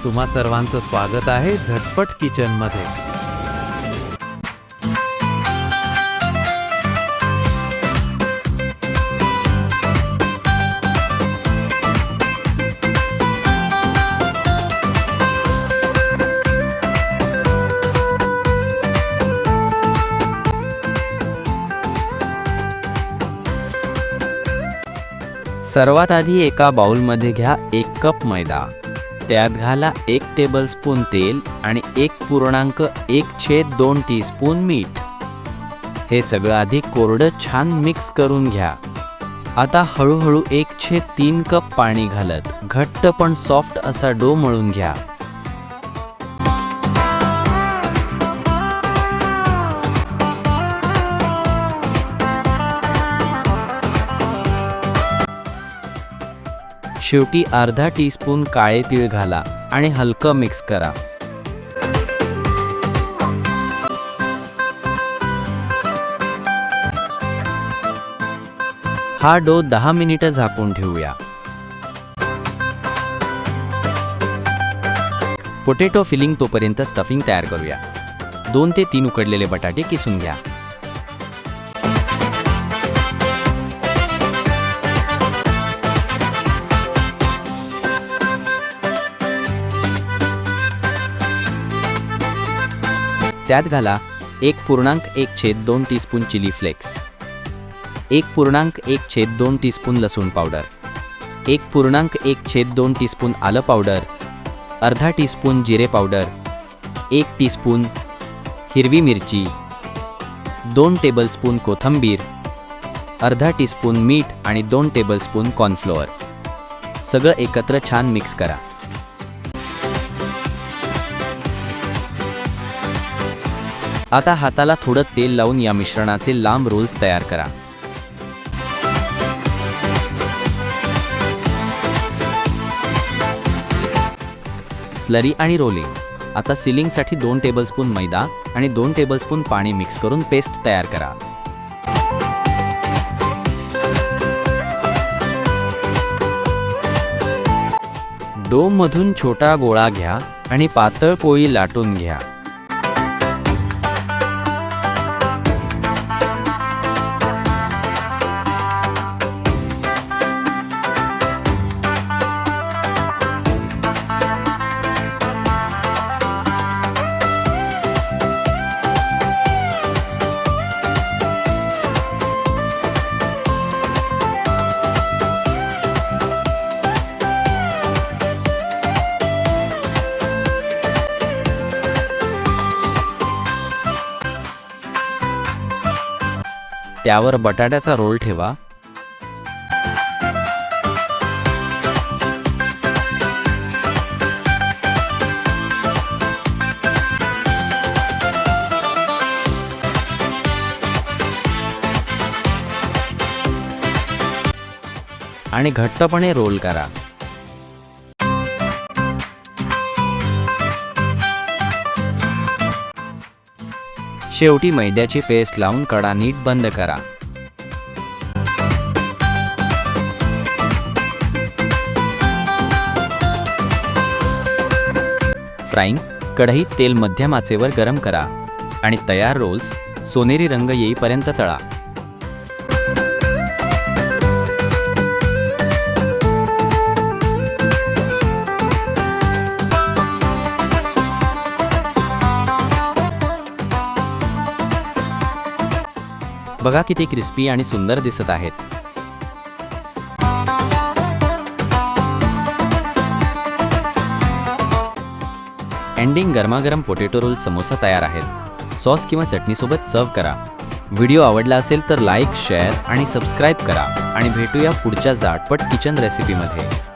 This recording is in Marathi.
तुम्हा सर्वांचं स्वागत आहे झटपट किचनमध्ये। सर्वात आधी एका बाउलमध्ये घ्या 1 कप मैदा, त्यात घाला 1 टेबलस्पून तेल आणि 1.1/2 टीस्पून मीठ। हे सगळं आधी कोरडं छान मिक्स करून घ्या। आता हळूहळू 1/3 कप पाणी घालत घट्ट पण सॉफ्ट असा डो मळून घ्या। शेवटी अर्धा टीस्पून काळे तीळ घाला आणि हलकं मिक्स करा। हा डो 10 मिनिटं झाकून ठेवूया। पोटॅटो फिलिंग तोपर्यंत स्टफिंग तयार करूया। 2 ते 3 उकडलेले बटाटे किसून घ्या। त्यात घाला 1.1/2 टीस्पून चिली फ्लेक्स, 1.1/2 टीस्पून लसूण पावडर, 1.1/2 टीस्पून आलं पावडर, अर्धा टीस्पून जिरे पावडर, 1 टीस्पून हिरवी मिरची, 2 टेबलस्पून कोथिंबीर, अर्धा टीस्पून मीठ आणि 2 टेबलस्पून कॉर्नफ्लोअर। सगळं एकत्र छान मिक्स करा। आता हाताला थोडं तेल लावून या मिश्रणाचे लांब रोल्स तयार करा। स्लरी आणि रोलिंग। आता सीलिंगसाठी 2 टेबलस्पून मैदा आणि 2 टेबलस्पून पाणी मिक्स करून पेस्ट तयार करा। डो मधून छोटा गोळा घ्या आणि पातळ पोळी लाटून घ्या। त्यावर बटाट्याचा रोल ठेवा। आणि घट्टपणे रोल करा। शेवटी मैद्याची पेस्ट लावून कडा नीट बंद करा। फ्राईंग कढईत तेल मध्यम आचेवर गरम करा आणि तयार रोल्स सोनेरी रंग येईपर्यंत तळा। बघा किती क्रिस्पी आणि सुंदर दिसत आहेत। एंडिंग गरमागरम पोटॅटो रोल समोसा तयार आहेत। सॉस किंवा चटणीसोबत सर्व करा। व्हिडिओ आवडला असेल तर लाईक, शेअर आणि सबस्क्राईब करा आणि भेटूया पुढच्या झटपट किचन रेसिपीमध्ये।